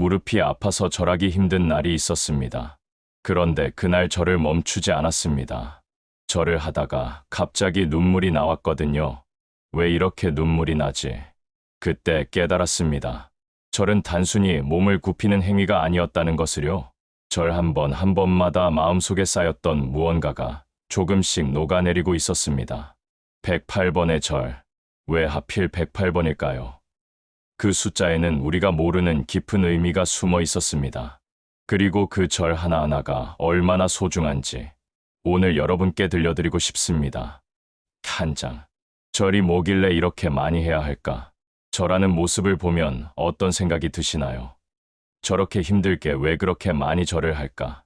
무릎이 아파서 절하기 힘든 날이 있었습니다. 그런데 그날 절을 멈추지 않았습니다. 절을 하다가 갑자기 눈물이 나왔거든요. 왜 이렇게 눈물이 나지? 그때 깨달았습니다. 절은 단순히 몸을 굽히는 행위가 아니었다는 것을요. 절 한 번 한 번마다 마음속에 쌓였던 무언가가 조금씩 녹아내리고 있었습니다. 108번의 절. 왜 하필 108번일까요? 그 숫자에는 우리가 모르는 깊은 의미가 숨어 있었습니다. 그리고 그 절 하나하나가 얼마나 소중한지 오늘 여러분께 들려드리고 싶습니다. 한 장. 절이 뭐길래 이렇게 많이 해야 할까? 절하는 모습을 보면 어떤 생각이 드시나요? 저렇게 힘들게 왜 그렇게 많이 절을 할까?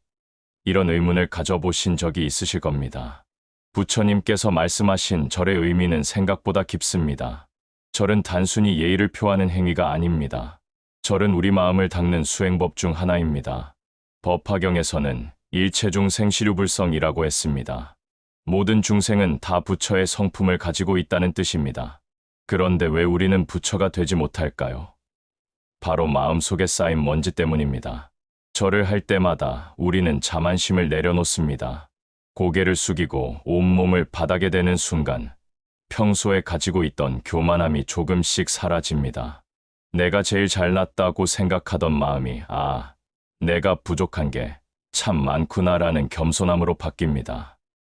이런 의문을 가져보신 적이 있으실 겁니다. 부처님께서 말씀하신 절의 의미는 생각보다 깊습니다. 절은 단순히 예의를 표하는 행위가 아닙니다. 절은 우리 마음을 닦는 수행법 중 하나입니다. 법화경에서는 일체중 생시류불성이라고 했습니다. 모든 중생은 다 부처의 성품을 가지고 있다는 뜻입니다. 그런데 왜 우리는 부처가 되지 못할까요? 바로 마음속에 쌓인 먼지 때문입니다. 절을 할 때마다 우리는 자만심을 내려놓습니다. 고개를 숙이고 온몸을 바닥에 대는 순간 평소에 가지고 있던 교만함이 조금씩 사라집니다. 내가 제일 잘났다고 생각하던 마음이 내가 부족한 게 참 많구나라는 겸손함으로 바뀝니다.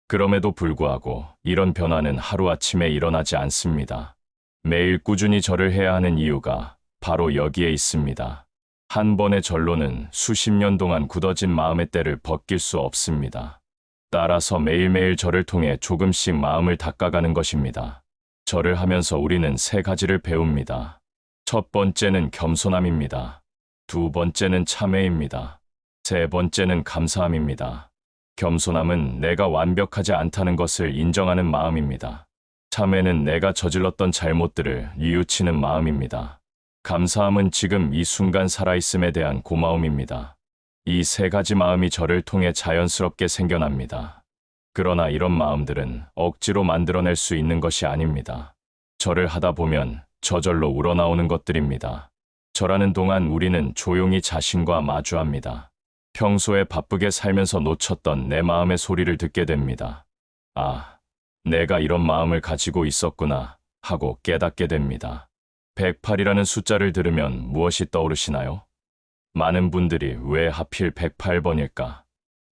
그럼에도 불구하고 이런 변화는 하루아침에 일어나지 않습니다. 매일 꾸준히 절을 해야 하는 이유가 바로 여기에 있습니다. 한 번의 절로는 수십 년 동안 굳어진 마음의 때를 벗길 수 없습니다. 따라서 매일매일 절을 통해 조금씩 마음을 닦아가는 것입니다. 절을 하면서 우리는 세 가지를 배웁니다. 첫 번째는 겸손함입니다. 두 번째는 참회입니다. 세 번째는 감사함입니다. 겸손함은 내가 완벽하지 않다는 것을 인정하는 마음입니다. 참회는 내가 저질렀던 잘못들을 뉘우치는 마음입니다. 감사함은 지금 이 순간 살아있음에 대한 고마움입니다. 이 세 가지 마음이 절을 통해 자연스럽게 생겨납니다. 그러나 이런 마음들은 억지로 만들어낼 수 있는 것이 아닙니다. 절을 하다 보면 저절로 우러나오는 것들입니다. 절하는 동안 우리는 조용히 자신과 마주합니다. 평소에 바쁘게 살면서 놓쳤던 내 마음의 소리를 듣게 됩니다. 내가 이런 마음을 가지고 있었구나 하고 깨닫게 됩니다. 108이라는 숫자를 들으면 무엇이 떠오르시나요? 많은 분들이 왜 하필 108번일까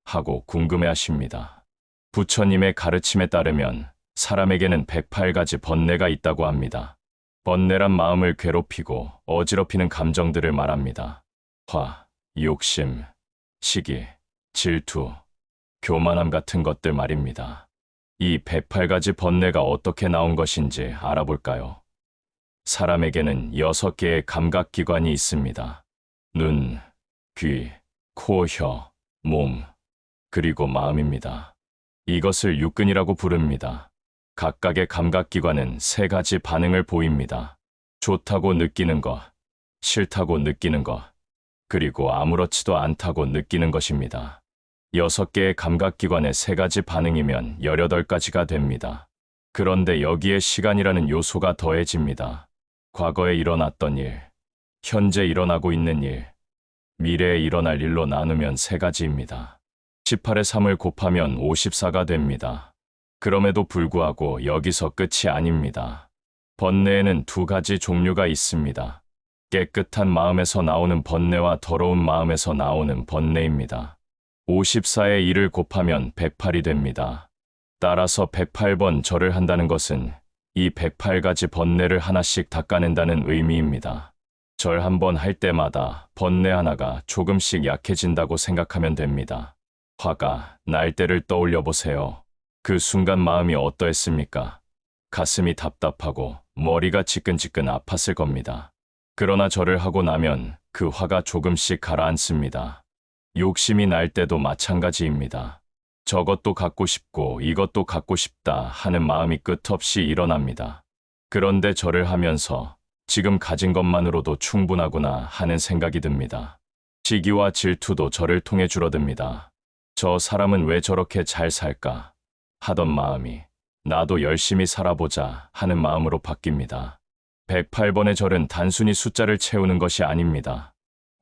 하고 궁금해하십니다. 부처님의 가르침에 따르면 사람에게는 108가지 번뇌가 있다고 합니다. 번뇌란 마음을 괴롭히고 어지럽히는 감정들을 말합니다. 화, 욕심, 시기, 질투, 교만함 같은 것들 말입니다. 이 108가지 번뇌가 어떻게 나온 것인지 알아볼까요? 사람에게는 6개의 감각기관이 있습니다. 눈, 귀, 코, 혀, 몸, 그리고 마음입니다. 이것을 육근이라고 부릅니다. 각각의 감각기관은 3가지 반응을 보입니다. 좋다고 느끼는 것, 싫다고 느끼는 것, 그리고 아무렇지도 않다고 느끼는 것입니다. 6개의 감각기관의 3가지 반응이면 18가지가 됩니다. 그런데 여기에 시간이라는 요소가 더해집니다. 과거에 일어났던 일, 현재 일어나고 있는 일, 미래에 일어날 일로 나누면 3가지입니다. 18에 3을 곱하면 54가 됩니다. 그럼에도 불구하고 여기서 끝이 아닙니다. 번뇌에는 2가지 종류가 있습니다. 깨끗한 마음에서 나오는 번뇌와 더러운 마음에서 나오는 번뇌입니다. 54에 1을 곱하면 108이 됩니다. 따라서 108번 절을 한다는 것은 이 108가지 번뇌를 하나씩 닦아낸다는 의미입니다. 절 한 번 할 때마다 번뇌 하나가 조금씩 약해진다고 생각하면 됩니다. 화가 날 때를 떠올려 보세요. 그 순간 마음이 어떠했습니까? 가슴이 답답하고 머리가 지끈지끈 아팠을 겁니다. 그러나 절을 하고 나면 그 화가 조금씩 가라앉습니다. 욕심이 날 때도 마찬가지입니다. 저것도 갖고 싶고 이것도 갖고 싶다 하는 마음이 끝없이 일어납니다. 그런데 절을 하면서 지금 가진 것만으로도 충분하구나 하는 생각이 듭니다. 시기와 질투도 절을 통해 줄어듭니다. 저 사람은 왜 저렇게 잘 살까 하던 마음이 나도 열심히 살아보자 하는 마음으로 바뀝니다. 108번의 절은 단순히 숫자를 채우는 것이 아닙니다.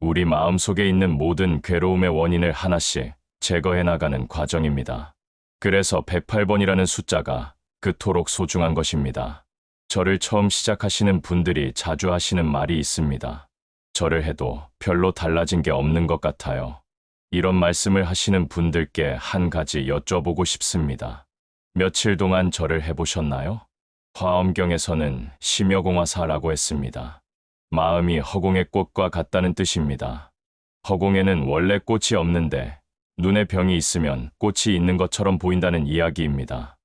우리 마음속에 있는 모든 괴로움의 원인을 하나씩 제거해 나가는 과정입니다. 그래서 108번이라는 숫자가 그토록 소중한 것입니다. 저를 처음 시작하시는 분들이 자주 하시는 말이 있습니다. 절을 해도 별로 달라진 게 없는 것 같아요. 이런 말씀을 하시는 분들께 한 가지 여쭤보고 싶습니다. 며칠 동안 절을 해보셨나요? 화엄경에서는 심여공화사라고 했습니다. 마음이 허공의 꽃과 같다는 뜻입니다. 허공에는 원래 꽃이 없는데 눈에 병이 있으면 꽃이 있는 것처럼 보인다는 이야기입니다.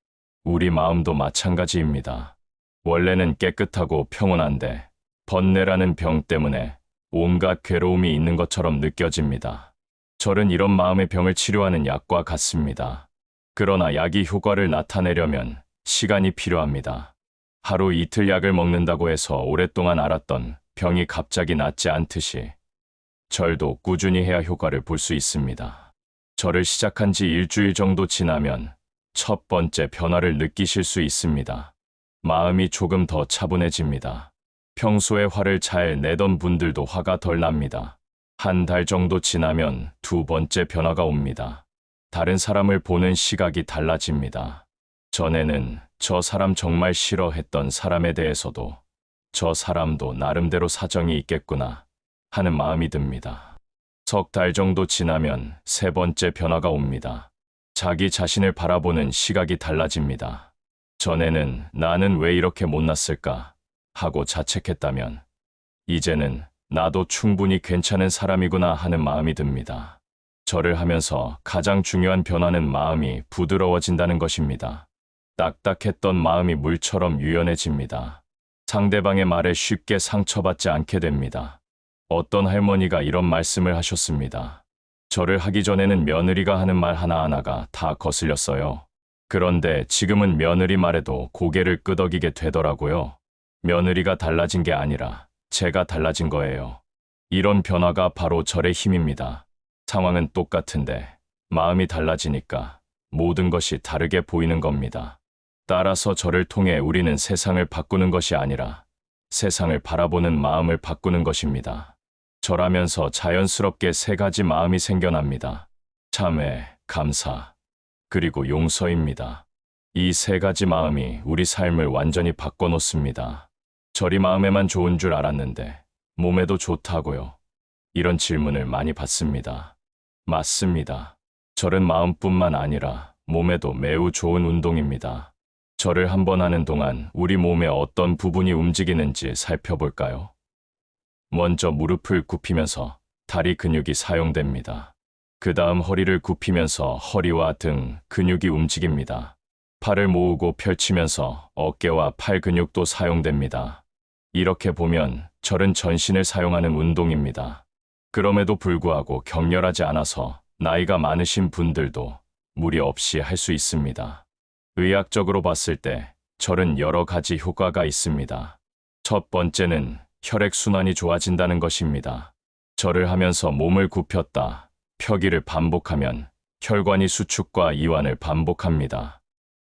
우리 마음도 마찬가지입니다. 원래는 깨끗하고 평온한데 번뇌라는 병 때문에 온갖 괴로움이 있는 것처럼 느껴집니다. 절은 이런 마음의 병을 치료하는 약과 같습니다. 그러나 약이 효과를 나타내려면 시간이 필요합니다. 하루 이틀 약을 먹는다고 해서 오랫동안 앓았던 병이 갑자기 낫지 않듯이 절도 꾸준히 해야 효과를 볼 수 있습니다. 절을 시작한 지 일주일 정도 지나면 첫 번째 변화를 느끼실 수 있습니다. 마음이 조금 더 차분해집니다. 평소에 화를 잘 내던 분들도 화가 덜 납니다. 한 달 정도 지나면 두 번째 변화가 옵니다. 다른 사람을 보는 시각이 달라집니다. 전에는 저 사람 정말 싫어했던 사람에 대해서도 저 사람도 나름대로 사정이 있겠구나 하는 마음이 듭니다. 석 달 정도 지나면 세 번째 변화가 옵니다. 자기 자신을 바라보는 시각이 달라집니다. 전에는 나는 왜 이렇게 못났을까 하고 자책했다면 이제는 나도 충분히 괜찮은 사람이구나 하는 마음이 듭니다. 절을 하면서 가장 중요한 변화는 마음이 부드러워진다는 것입니다. 딱딱했던 마음이 물처럼 유연해집니다. 상대방의 말에 쉽게 상처받지 않게 됩니다. 어떤 할머니가 이런 말씀을 하셨습니다. 절을 하기 전에는 며느리가 하는 말 하나하나가 다 거슬렸어요. 그런데 지금은 며느리 말에도 고개를 끄덕이게 되더라고요. 며느리가 달라진 게 아니라 제가 달라진 거예요. 이런 변화가 바로 절의 힘입니다. 상황은 똑같은데 마음이 달라지니까 모든 것이 다르게 보이는 겁니다. 따라서 절을 통해 우리는 세상을 바꾸는 것이 아니라 세상을 바라보는 마음을 바꾸는 것입니다. 절하면서 자연스럽게 세 가지 마음이 생겨납니다. 참회, 감사, 그리고 용서입니다. 이 세 가지 마음이 우리 삶을 완전히 바꿔놓습니다. 절이 마음에만 좋은 줄 알았는데 몸에도 좋다고요? 이런 질문을 많이 받습니다. 맞습니다. 절은 마음뿐만 아니라 몸에도 매우 좋은 운동입니다. 절을 한 번 하는 동안 우리 몸의 어떤 부분이 움직이는지 살펴볼까요? 먼저 무릎을 굽히면서 다리 근육이 사용됩니다. 그 다음 허리를 굽히면서 허리와 등 근육이 움직입니다. 팔을 모으고 펼치면서 어깨와 팔 근육도 사용됩니다. 이렇게 보면 절은 전신을 사용하는 운동입니다. 그럼에도 불구하고 격렬하지 않아서 나이가 많으신 분들도 무리 없이 할 수 있습니다. 의학적으로 봤을 때 절은 여러 가지 효과가 있습니다. 첫 번째는 혈액순환이 좋아진다는 것입니다. 절을 하면서 몸을 굽혔다 펴기를 반복하면 혈관이 수축과 이완을 반복합니다.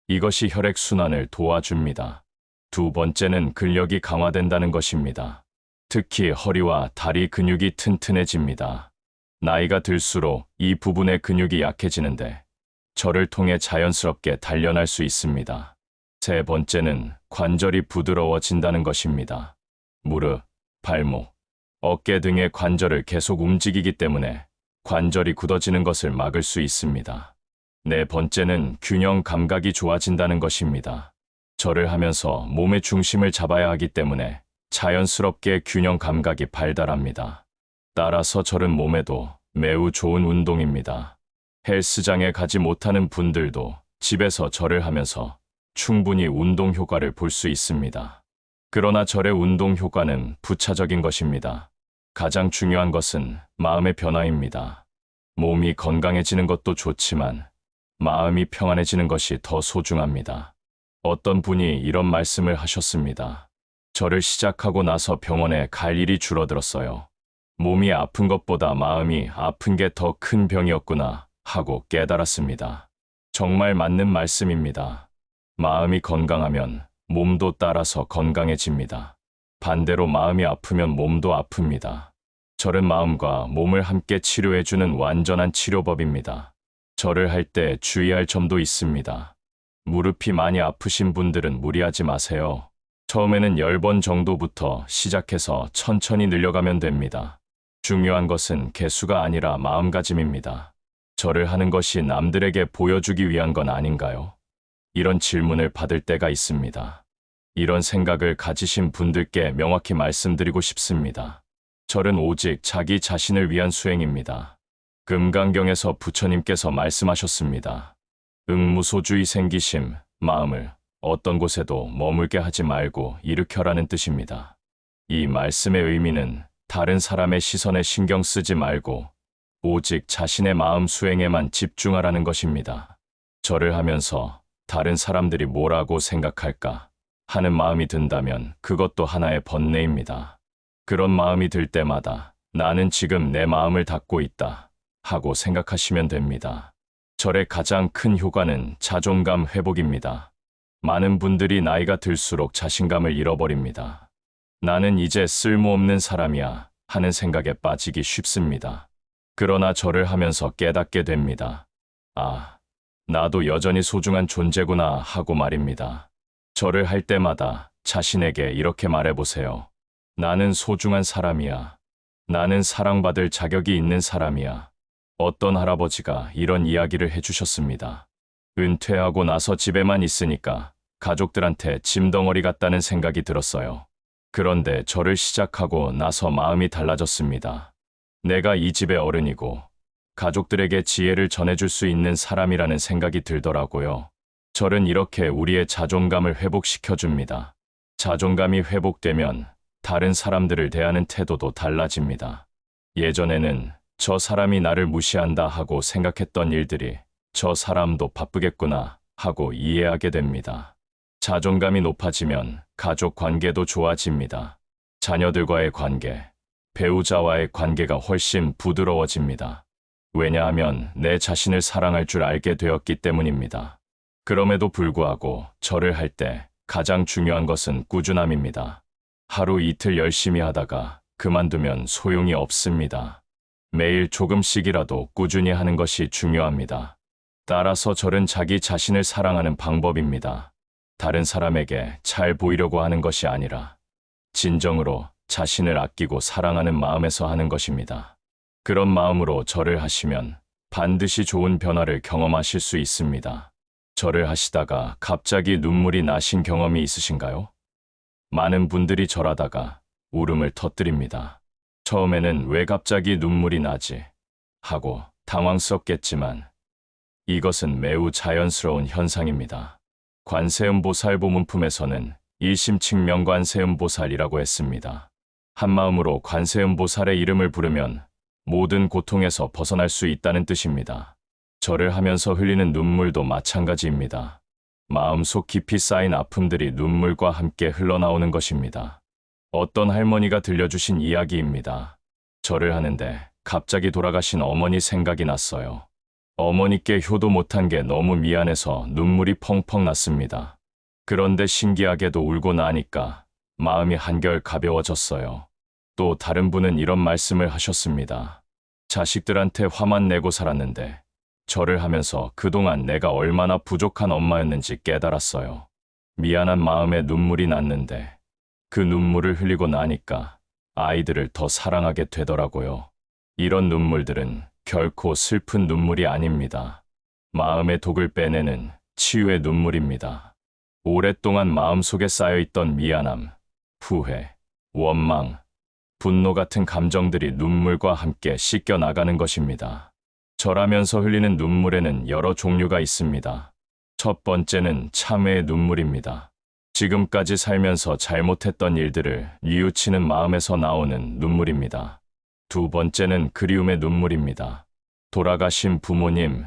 이것이 혈액순환을 도와줍니다. 두 번째는 근력이 강화된다는 것입니다. 특히 허리와 다리 근육이 튼튼해집니다. 나이가 들수록 이 부분의 근육이 약해지는데 절을 통해 자연스럽게 단련할 수 있습니다. 세 번째는 관절이 부드러워진다는 것입니다. 무릎, 발목, 어깨 등의 관절을 계속 움직이기 때문에 관절이 굳어지는 것을 막을 수 있습니다. 네 번째는 균형 감각이 좋아진다는 것입니다. 절을 하면서 몸의 중심을 잡아야 하기 때문에 자연스럽게 균형 감각이 발달합니다. 따라서 절은 몸에도 매우 좋은 운동입니다. 헬스장에 가지 못하는 분들도 집에서 절을 하면서 충분히 운동 효과를 볼 수 있습니다. 그러나 절의 운동 효과는 부차적인 것입니다. 가장 중요한 것은 마음의 변화입니다. 몸이 건강해지는 것도 좋지만 마음이 평안해지는 것이 더 소중합니다. 어떤 분이 이런 말씀을 하셨습니다. 절을 시작하고 나서 병원에 갈 일이 줄어들었어요. 몸이 아픈 것보다 마음이 아픈 게 더 큰 병이었구나 하고 깨달았습니다. 정말 맞는 말씀입니다. 마음이 건강하면 몸도 따라서 건강해집니다. 반대로 마음이 아프면 몸도 아픕니다. 절은 마음과 몸을 함께 치료해주는 완전한 치료법입니다. 절을 할 때 주의할 점도 있습니다. 무릎이 많이 아프신 분들은 무리하지 마세요. 처음에는 10번 정도부터 시작해서 천천히 늘려가면 됩니다. 중요한 것은 개수가 아니라 마음가짐입니다. 절을 하는 것이 남들에게 보여주기 위한 건 아닌가요? 이런 질문을 받을 때가 있습니다. 이런 생각을 가지신 분들께 명확히 말씀드리고 싶습니다. 절은 오직 자기 자신을 위한 수행입니다. 금강경에서 부처님께서 말씀하셨습니다. 응무소주의 생기심, 마음을 어떤 곳에도 머물게 하지 말고 일으켜라는 뜻입니다. 이 말씀의 의미는 다른 사람의 시선에 신경 쓰지 말고 오직 자신의 마음 수행에만 집중하라는 것입니다. 절을 하면서 다른 사람들이 뭐라고 생각할까 하는 마음이 든다면 그것도 하나의 번뇌입니다. 그런 마음이 들 때마다 나는 지금 내 마음을 닫고 있다 하고 생각하시면 됩니다. 절의 가장 큰 효과는 자존감 회복입니다. 많은 분들이 나이가 들수록 자신감을 잃어버립니다. 나는 이제 쓸모없는 사람이야 하는 생각에 빠지기 쉽습니다. 그러나 절을 하면서 깨닫게 됩니다. 아, 나도 여전히 소중한 존재구나 하고 말입니다. 절을 할 때마다 자신에게 이렇게 말해보세요. 나는 소중한 사람이야. 나는 사랑받을 자격이 있는 사람이야. 어떤 할아버지가 이런 이야기를 해주셨습니다. 은퇴하고 나서 집에만 있으니까 가족들한테 짐덩어리 같다는 생각이 들었어요. 그런데 절을 시작하고 나서 마음이 달라졌습니다. 내가 이 집의 어른이고 가족들에게 지혜를 전해줄 수 있는 사람이라는 생각이 들더라고요. 절은 이렇게 우리의 자존감을 회복시켜줍니다. 자존감이 회복되면 다른 사람들을 대하는 태도도 달라집니다. 예전에는 저 사람이 나를 무시한다 하고 생각했던 일들이 저 사람도 바쁘겠구나 하고 이해하게 됩니다. 자존감이 높아지면 가족 관계도 좋아집니다. 자녀들과의 관계, 배우자와의 관계가 훨씬 부드러워집니다. 왜냐하면 내 자신을 사랑할 줄 알게 되었기 때문입니다. 그럼에도 불구하고 절을 할 때 가장 중요한 것은 꾸준함입니다. 하루 이틀 열심히 하다가 그만두면 소용이 없습니다. 매일 조금씩이라도 꾸준히 하는 것이 중요합니다. 따라서 절은 자기 자신을 사랑하는 방법입니다. 다른 사람에게 잘 보이려고 하는 것이 아니라 진정으로 자신을 아끼고 사랑하는 마음에서 하는 것입니다. 그런 마음으로 절을 하시면 반드시 좋은 변화를 경험하실 수 있습니다. 절을 하시다가 갑자기 눈물이 나신 경험이 있으신가요? 많은 분들이 절하다가 울음을 터뜨립니다. 처음에는 왜 갑자기 눈물이 나지? 하고 당황스럽겠지만 이것은 매우 자연스러운 현상입니다. 관세음보살 보문품에서는 일심칙명관세음보살이라고 했습니다. 한마음으로 관세음보살의 이름을 부르면 모든 고통에서 벗어날 수 있다는 뜻입니다. 절을 하면서 흘리는 눈물도 마찬가지입니다. 마음속 깊이 쌓인 아픔들이 눈물과 함께 흘러나오는 것입니다. 어떤 할머니가 들려주신 이야기입니다. 절을 하는데 갑자기 돌아가신 어머니 생각이 났어요. 어머니께 효도 못한 게 너무 미안해서 눈물이 펑펑 났습니다. 그런데 신기하게도 울고 나니까 마음이 한결 가벼워졌어요. 또 다른 분은 이런 말씀을 하셨습니다. 자식들한테 화만 내고 살았는데 절을 하면서 그동안 내가 얼마나 부족한 엄마였는지 깨달았어요. 미안한 마음에 눈물이 났는데 그 눈물을 흘리고 나니까 아이들을 더 사랑하게 되더라고요. 이런 눈물들은 결코 슬픈 눈물이 아닙니다. 마음의 독을 빼내는 치유의 눈물입니다. 오랫동안 마음속에 쌓여있던 미안함, 후회, 원망, 분노 같은 감정들이 눈물과 함께 씻겨 나가는 것입니다. 절하면서 흘리는 눈물에는 여러 종류가 있습니다. 첫 번째는 참회의 눈물입니다. 지금까지 살면서 잘못했던 일들을 뉘우치는 마음에서 나오는 눈물입니다. 두 번째는 그리움의 눈물입니다. 돌아가신 부모님,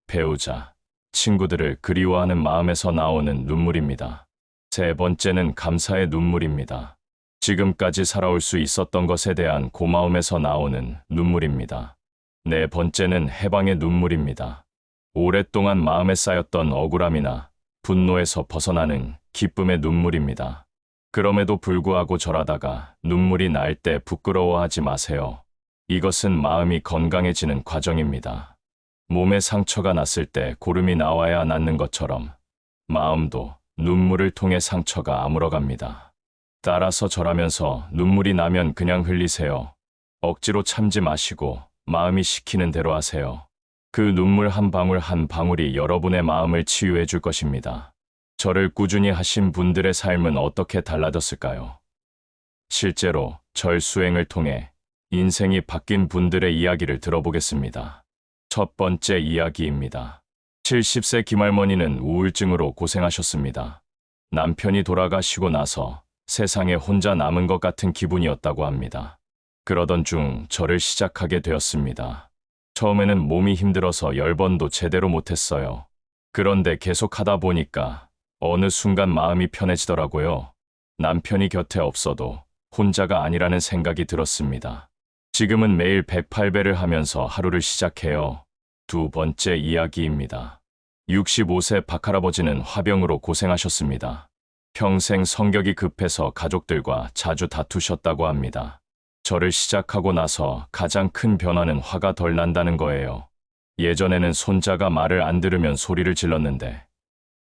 배우자, 친구들을 그리워하는 마음에서 나오는 눈물입니다. 세 번째는 감사의 눈물입니다. 지금까지 살아올 수 있었던 것에 대한 고마움에서 나오는 눈물입니다. 네 번째는 해방의 눈물입니다. 오랫동안 마음에 쌓였던 억울함이나 분노에서 벗어나는 기쁨의 눈물입니다. 그럼에도 불구하고 절하다가 눈물이 날 때 부끄러워하지 마세요. 이것은 마음이 건강해지는 과정입니다. 몸에 상처가 났을 때 고름이 나와야 낫는 것처럼 마음도 눈물을 통해 상처가 아물어갑니다. 따라서 절하면서 눈물이 나면 그냥 흘리세요. 억지로 참지 마시고 마음이 시키는 대로 하세요. 그 눈물 한 방울 한 방울이 여러분의 마음을 치유해 줄 것입니다. 절을 꾸준히 하신 분들의 삶은 어떻게 달라졌을까요? 실제로 절 수행을 통해 인생이 바뀐 분들의 이야기를 들어보겠습니다. 첫 번째 이야기입니다. 70세 김할머니는 우울증으로 고생하셨습니다. 남편이 돌아가시고 나서 세상에 혼자 남은 것 같은 기분이었다고 합니다. 그러던 중 절을 시작하게 되었습니다. 처음에는 몸이 힘들어서 10번도 제대로 못했어요. 그런데 계속 하다 보니까 어느 순간 마음이 편해지더라고요. 남편이 곁에 없어도 혼자가 아니라는 생각이 들었습니다. 지금은 매일 108배를 하면서 하루를 시작해요. 두 번째 이야기입니다. 65세 박할아버지는 화병으로 고생하셨습니다. 평생 성격이 급해서 가족들과 자주 다투셨다고 합니다. 절을 시작하고 나서 가장 큰 변화는 화가 덜 난다는 거예요. 예전에는 손자가 말을 안 들으면 소리를 질렀는데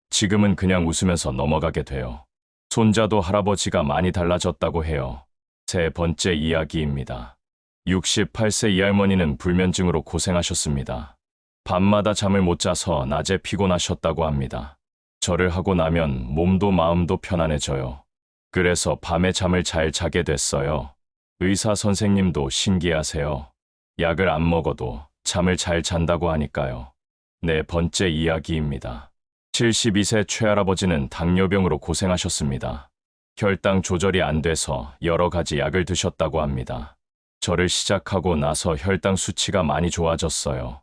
지금은 그냥 웃으면서 넘어가게 돼요. 손자도 할아버지가 많이 달라졌다고 해요. 세 번째 이야기입니다. 68세 이 할머니는 불면증으로 고생하셨습니다. 밤마다 잠을 못 자서 낮에 피곤하셨다고 합니다. 절을 하고 나면 몸도 마음도 편안해져요. 그래서 밤에 잠을 잘 자게 됐어요. 의사 선생님도 신기하세요. 약을 안 먹어도 잠을 잘 잔다고 하니까요. 네 번째 이야기입니다. 72세 최할아버지는 당뇨병으로 고생하셨습니다. 혈당 조절이 안 돼서 여러 가지 약을 드셨다고 합니다. 절을 시작하고 나서 혈당 수치가 많이 좋아졌어요.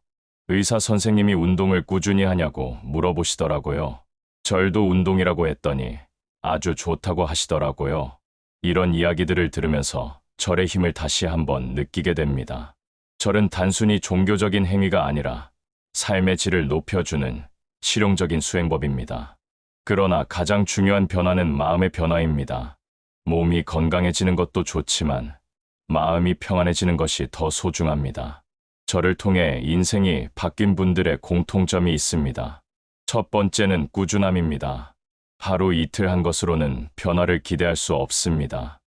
의사 선생님이 운동을 꾸준히 하냐고 물어보시더라고요. 절도 운동이라고 했더니 아주 좋다고 하시더라고요. 이런 이야기들을 들으면서 절의 힘을 다시 한번 느끼게 됩니다. 절은 단순히 종교적인 행위가 아니라 삶의 질을 높여주는 실용적인 수행법입니다. 그러나 가장 중요한 변화는 마음의 변화입니다. 몸이 건강해지는 것도 좋지만 마음이 평안해지는 것이 더 소중합니다. 절을 통해 인생이 바뀐 분들의 공통점이 있습니다. 첫 번째는 꾸준함입니다. 하루 이틀 한 것으로는 변화를 기대할 수 없습니다.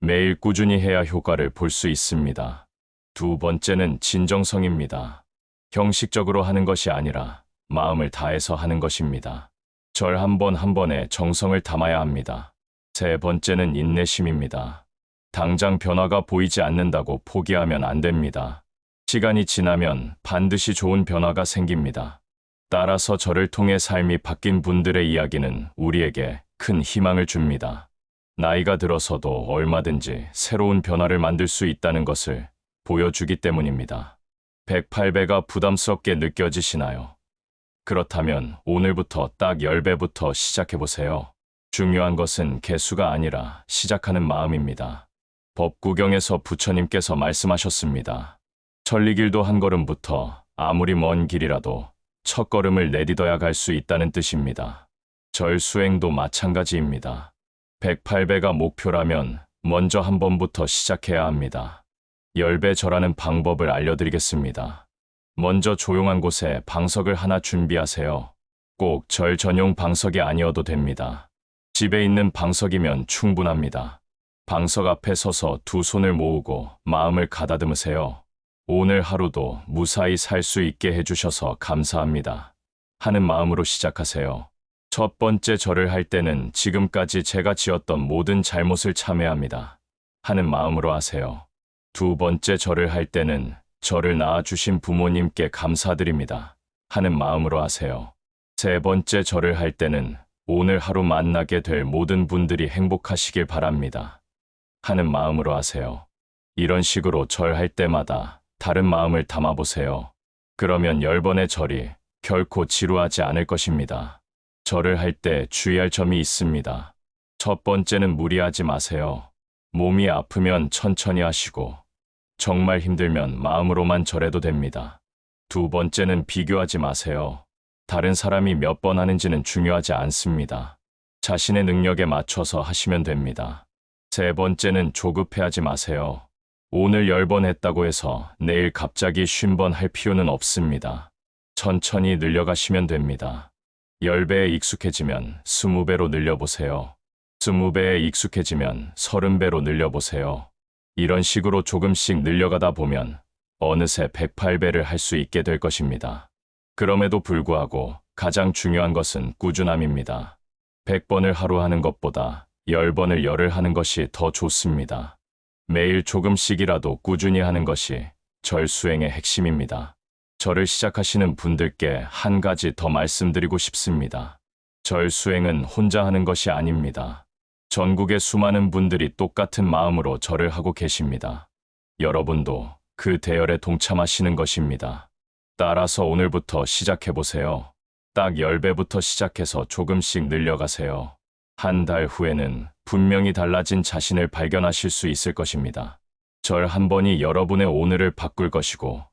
매일 꾸준히 해야 효과를 볼 수 있습니다. 두 번째는 진정성입니다. 형식적으로 하는 것이 아니라 마음을 다해서 하는 것입니다. 절 한 번 한 번에 정성을 담아야 합니다. 세 번째는 인내심입니다. 당장 변화가 보이지 않는다고 포기하면 안 됩니다. 시간이 지나면 반드시 좋은 변화가 생깁니다. 따라서 절을 통해 삶이 바뀐 분들의 이야기는 우리에게 큰 희망을 줍니다. 나이가 들어서도 얼마든지 새로운 변화를 만들 수 있다는 것을 보여주기 때문입니다. 108배가 부담스럽게 느껴지시나요? 그렇다면 오늘부터 딱 10배부터 시작해보세요. 중요한 것은 개수가 아니라 시작하는 마음입니다. 법구경에서 부처님께서 말씀하셨습니다. 천리길도 한 걸음부터 아무리 먼 길이라도 첫 걸음을 내딛어야 갈 수 있다는 뜻입니다. 절 수행도 마찬가지입니다. 108배가 목표라면 먼저 한 번부터 시작해야 합니다. 10배 절하는 방법을 알려드리겠습니다. 먼저 조용한 곳에 방석을 하나 준비하세요. 꼭 절 전용 방석이 아니어도 됩니다. 집에 있는 방석이면 충분합니다. 방석 앞에 서서 두 손을 모으고 마음을 가다듬으세요. 오늘 하루도 무사히 살 수 있게 해주셔서 감사합니다. 하는 마음으로 시작하세요. 첫 번째 절을 할 때는 지금까지 제가 지었던 모든 잘못을 참회합니다. 하는 마음으로 하세요. 두 번째 절을 할 때는 저를 낳아주신 부모님께 감사드립니다. 하는 마음으로 하세요. 세 번째 절을 할 때는 오늘 하루 만나게 될 모든 분들이 행복하시길 바랍니다. 하는 마음으로 하세요. 이런 식으로 절할 때마다 다른 마음을 담아보세요. 그러면 10번의 절이 결코 지루하지 않을 것입니다. 절을 할 때 주의할 점이 있습니다. 첫 번째는 무리하지 마세요. 몸이 아프면 천천히 하시고 정말 힘들면 마음으로만 절해도 됩니다. 두 번째는 비교하지 마세요. 다른 사람이 몇 번 하는지는 중요하지 않습니다. 자신의 능력에 맞춰서 하시면 됩니다. 세 번째는 조급해하지 마세요. 오늘 10번 했다고 해서 내일 갑자기 50번 할 필요는 없습니다. 천천히 늘려가시면 됩니다. 10배에 익숙해지면 20배로 늘려보세요. 20배에 익숙해지면 30배로 늘려보세요. 이런 식으로 조금씩 늘려가다 보면 어느새 108배를 할 수 있게 될 것입니다. 그럼에도 불구하고 가장 중요한 것은 꾸준함입니다. 100번을 하루 하는 것보다 10번을 열흘 하는 것이 더 좋습니다. 매일 조금씩이라도 꾸준히 하는 것이 절 수행의 핵심입니다. 절을 시작하시는 분들께 한 가지 더 말씀드리고 싶습니다. 절 수행은 혼자 하는 것이 아닙니다. 전국의 수많은 분들이 똑같은 마음으로 절을 하고 계십니다. 여러분도 그 대열에 동참하시는 것입니다. 따라서 오늘부터 시작해보세요. 딱 10배부터 시작해서 조금씩 늘려가세요. 한 달 후에는 분명히 달라진 자신을 발견하실 수 있을 것입니다. 절 한 번이 여러분의 오늘을 바꿀 것이고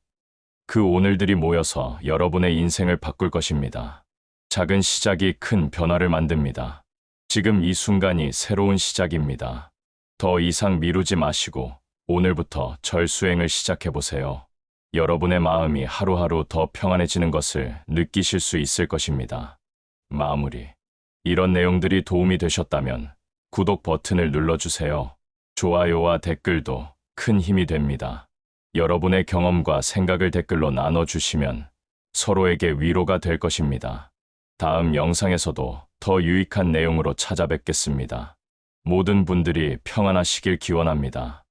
그 오늘들이 모여서 여러분의 인생을 바꿀 것입니다. 작은 시작이 큰 변화를 만듭니다. 지금 이 순간이 새로운 시작입니다. 더 이상 미루지 마시고 오늘부터 절 수행을 시작해보세요. 여러분의 마음이 하루하루 더 평안해지는 것을 느끼실 수 있을 것입니다. 마무리. 이런 내용들이 도움이 되셨다면 구독 버튼을 눌러주세요. 좋아요와 댓글도 큰 힘이 됩니다. 여러분의 경험과 생각을 댓글로 나눠주시면 서로에게 위로가 될 것입니다. 다음 영상에서도 더 유익한 내용으로 찾아뵙겠습니다. 모든 분들이 평안하시길 기원합니다.